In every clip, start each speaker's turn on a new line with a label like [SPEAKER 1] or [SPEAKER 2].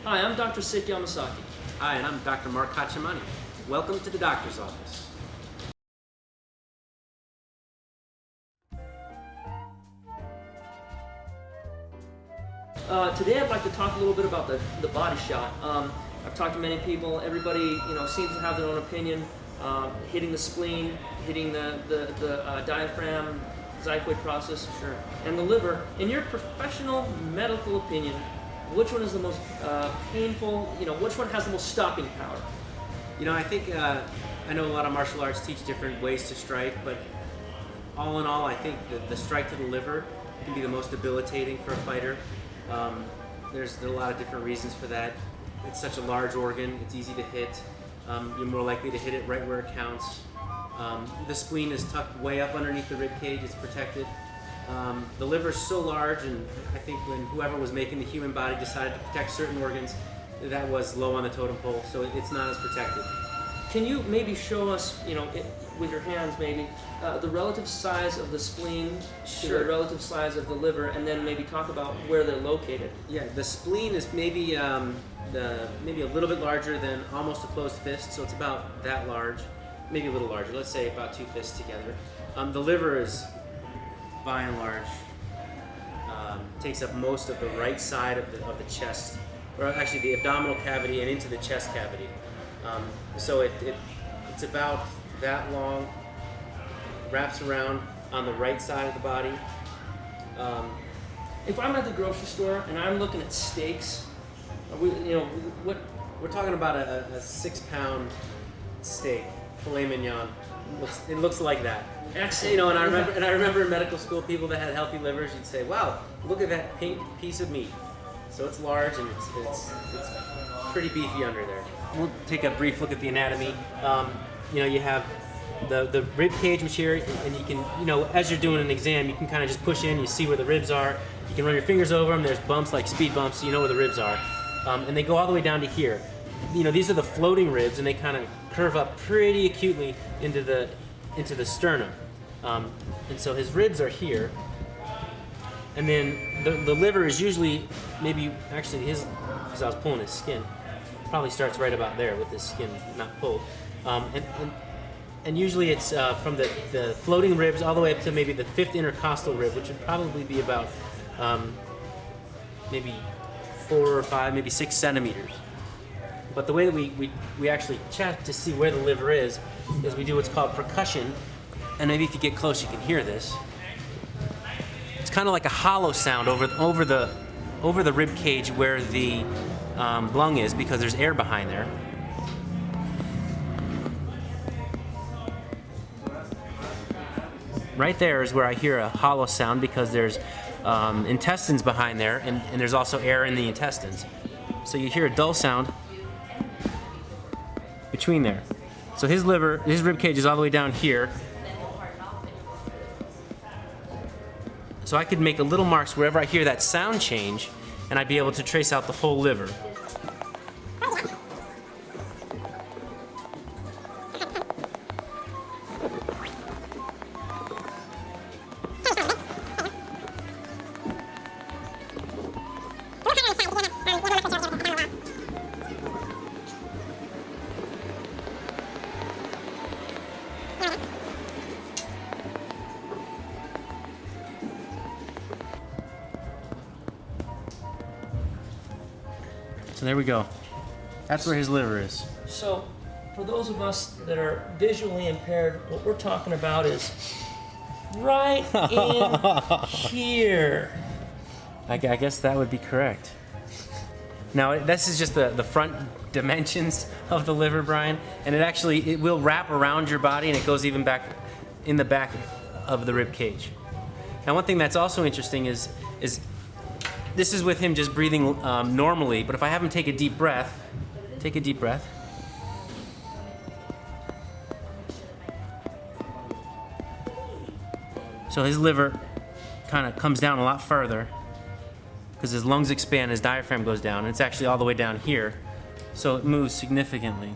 [SPEAKER 1] Hi, I'm Dr. Sik Yamasaki.
[SPEAKER 2] Hi, and I'm Dr. Mark Hachimani. Welcome to the doctor's office.
[SPEAKER 1] Today I'd like to talk a little bit about the body shot. I've talked to many people. Everybody, seems to have their own opinion. Hitting the spleen, hitting the diaphragm, xiphoid process,
[SPEAKER 2] Sure.
[SPEAKER 1] and the liver. In your professional medical opinion, which one is the most painful? Which one has the most stopping power?
[SPEAKER 2] I think I know a lot of martial arts teach different ways to strike, but all in all, I think that the strike to the liver can be the most debilitating for a fighter. There's a lot of different reasons for that. It's such a large organ, it's easy to hit. You're more likely to hit it right where it counts. The spleen is tucked way up underneath the rib cage, it's protected. The liver is so large, and I think when whoever was making the human body decided to protect certain organs, that was low on the totem pole, so it's not as protected.
[SPEAKER 1] Can you maybe show us, with your hands maybe, the relative size of the spleen to the relative size of the liver, and then maybe talk about where they're located?
[SPEAKER 2] Yeah, the spleen is maybe maybe a little bit larger than almost a closed fist, so it's about that large, maybe a little larger. Let's say about two fists together. The liver is, by and large, takes up most of the right side of the chest, or actually the abdominal cavity and into the chest cavity. So it's about that long, wraps around on the right side of the body.
[SPEAKER 1] If I'm at the grocery store and I'm looking at steaks, what?
[SPEAKER 2] We're talking about a 6-pound steak, filet mignon. It looks like that.
[SPEAKER 1] Excellent.
[SPEAKER 2] And I remember in medical school, people that had healthy livers, you'd say, "Wow, look at that pink piece of meat." So it's large and it's pretty beefy under there. We'll take a brief look at the anatomy. You have the rib cage, which here, and you can, as you're doing an exam, you can kind of just push in. You see where the ribs are. You can run your fingers over them. There's bumps like speed bumps, so you know where the ribs are. And they go all the way down to here. These are the floating ribs, and they kind of curve up pretty acutely into the sternum. And so his ribs are here. And then the liver is usually because I was pulling his skin, probably starts right about there with his skin not pulled. And usually it's from the floating ribs all the way up to maybe the 5th intercostal rib, which would probably be about maybe 4 or 5, maybe 6 centimeters. But the way that we actually check to see where the liver is we do what's called percussion. And maybe if you get close, you can hear this. It's kind of like a hollow sound over the rib cage where the lung is, because there's air behind there. Right there is where I hear a hollow sound, because there's intestines behind there, and there's also air in the intestines. So you hear a dull sound between there. So his rib cage is all the way down here. So I could make a little marks wherever I hear that sound change, and I'd be able to trace out the whole liver. So there we go. That's where his liver is.
[SPEAKER 1] So, for those of us that are visually impaired, what we're talking about is right in here.
[SPEAKER 2] I guess that would be correct. Now, this is just the front dimensions of the liver, Brian, and it will wrap around your body, and it goes even back in the back of the rib cage. Now, one thing that's also interesting is this is with him just breathing normally, but if I have him take a deep breath. So his liver kind of comes down a lot further because his lungs expand, his diaphragm goes down, and it's actually all the way down here. So it moves significantly.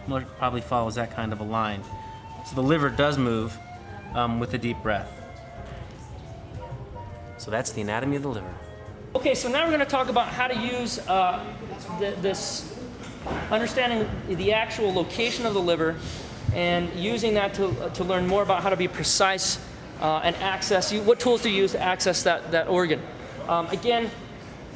[SPEAKER 2] Probably follows that kind of a line. So the liver does move with a deep breath. So that's the anatomy of the liver.
[SPEAKER 1] Okay, so now we're going to talk about how to use this, understanding the actual location of the liver and using that to learn more about how to be precise and access, what tools to use to access that organ. Again,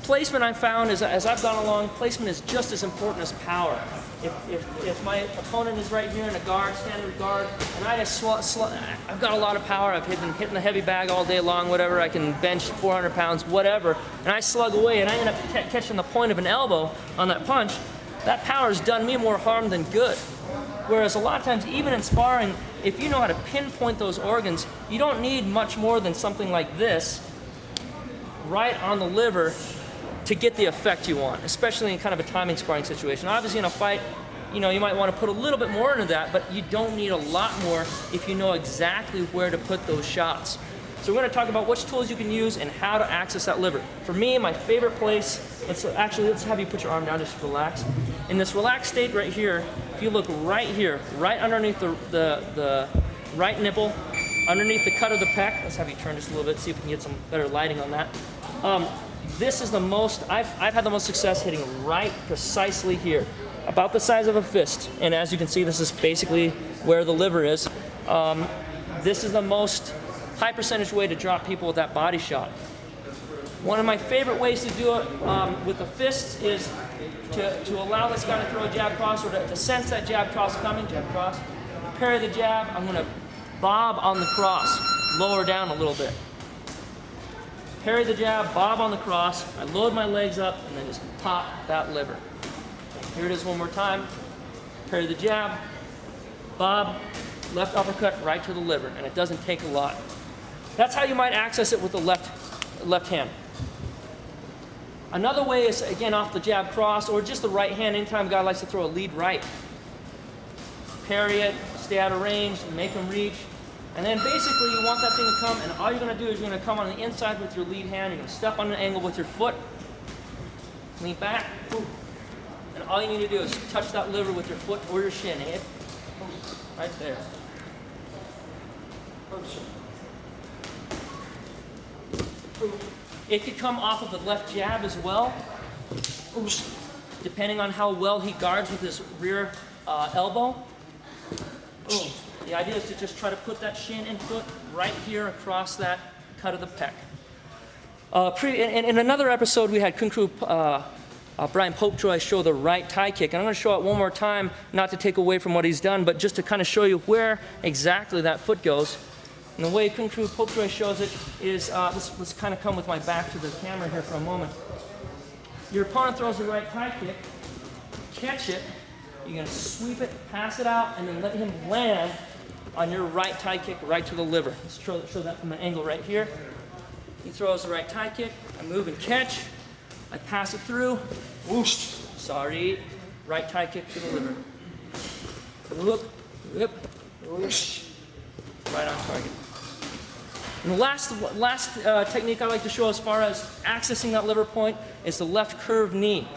[SPEAKER 1] placement I've found is, as I've gone along, placement is just as important as power. If my opponent is right here in a guard, standard guard, and I just I've got a lot of power, I've been hitting the heavy bag all day long, whatever, I can bench 400 pounds, whatever, and I slug away and I end up catching the point of an elbow on that punch, that power has done me more harm than good. Whereas a lot of times, even in sparring, if you know how to pinpoint those organs, you don't need much more than something like this right on the liver to get the effect you want, especially in kind of a timing sparring situation. Obviously in a fight, you know, you might want to put a little bit more into that, but you don't need a lot more if you know exactly where to put those shots. So we're going to talk about which tools you can use and how to access that liver. For me, my favorite place, let's have you put your arm down, just relax. In this relaxed state right here, if you look right here, right underneath the right nipple, underneath the cut of the pec, let's have you turn just a little bit, see if we can get some better lighting on that. This is the most, I've had the most success hitting right precisely here, about the size of a fist. And as you can see, this is basically where the liver is. This is the most high percentage way to drop people with that body shot. One of my favorite ways to do it with the fists is to allow this guy to throw a jab cross, or to sense that jab cross coming, jab cross, parry the jab, I'm gonna bob on the cross, lower down a little bit. Parry the jab, bob on the cross, I load my legs up, and then just pop that liver. Here it is one more time. Parry the jab, bob, left uppercut right to the liver, and it doesn't take a lot. That's how you might access it with the left hand. Another way is, again, off the jab cross, or just the right hand. Anytime a guy likes to throw a lead right, parry it, stay out of range, make him reach. And then basically you want that thing to come, and all you're going to do is you're going to come on the inside with your lead hand, you're going to step on an angle with your foot, lean back, and all you need to do is touch that liver with your foot or your shin, hip, right there. It could come off of the left jab as well, depending on how well he guards with his rear elbow. The idea is to just try to put that shin and foot right here across that cut of the pec. In another episode, we had Kung Fu Brian Popejoy show the right tie kick. And I'm going to show it one more time, not to take away from what he's done, but just to kind of show you where exactly that foot goes. And the way Kung Fu Popejoy shows it is, let's kind of come with my back to the camera here for a moment. Your opponent throws the right tie kick, catch it, you're going to sweep it, pass it out, and then let him land on your right tie kick right to the liver. Let's show that from an angle right here. He throws the right tie kick, I move and catch, I pass it through, whoosh, sorry, right tie kick to the liver. Whoop, whip, whoosh, right on target. And the last technique I like to show as far as accessing that liver point is the left curved knee.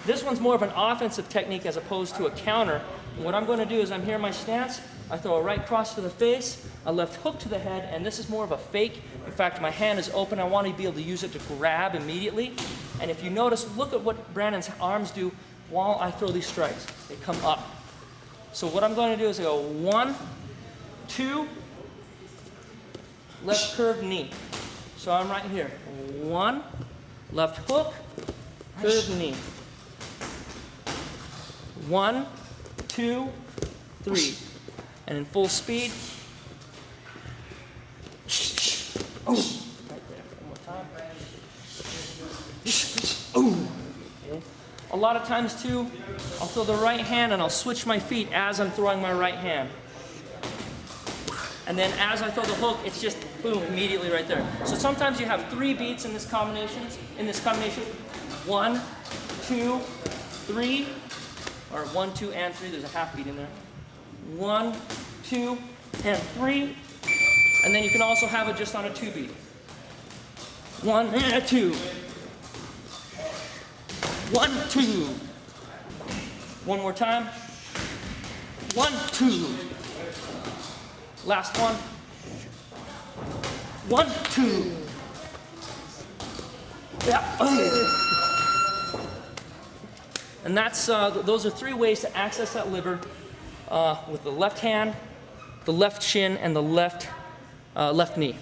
[SPEAKER 1] This one's more of an offensive technique as opposed to a counter. And what I'm going to do is I'm here in my stance, I throw a right cross to the face, a left hook to the head, and this is more of a fake. In fact, my hand is open. I want to be able to use it to grab immediately. And if you notice, look at what Brandon's arms do while I throw these strikes. They come up. So what I'm going to do is I go 1, 2, left curved knee. So I'm right here. 1, left hook, curved knee. 1, 2, 3. And in full speed. Oh, right there. One more time. Okay. A lot of times too, I'll throw the right hand and I'll switch my feet as I'm throwing my right hand. And then as I throw the hook, it's just boom, immediately right there. So sometimes you have 3 beats in this combination. 1, 2, 3, or 1, 2, and 3. There's a half beat in there. 1, 2, and 3. And then you can also have it just on a 2 beat. 1 and a 2. 1, 2. One more time. 1, 2. Last one. 1, 2. Yeah. And that's, those are 3 ways to access that liver with the left hand, the left shin, and the left knee.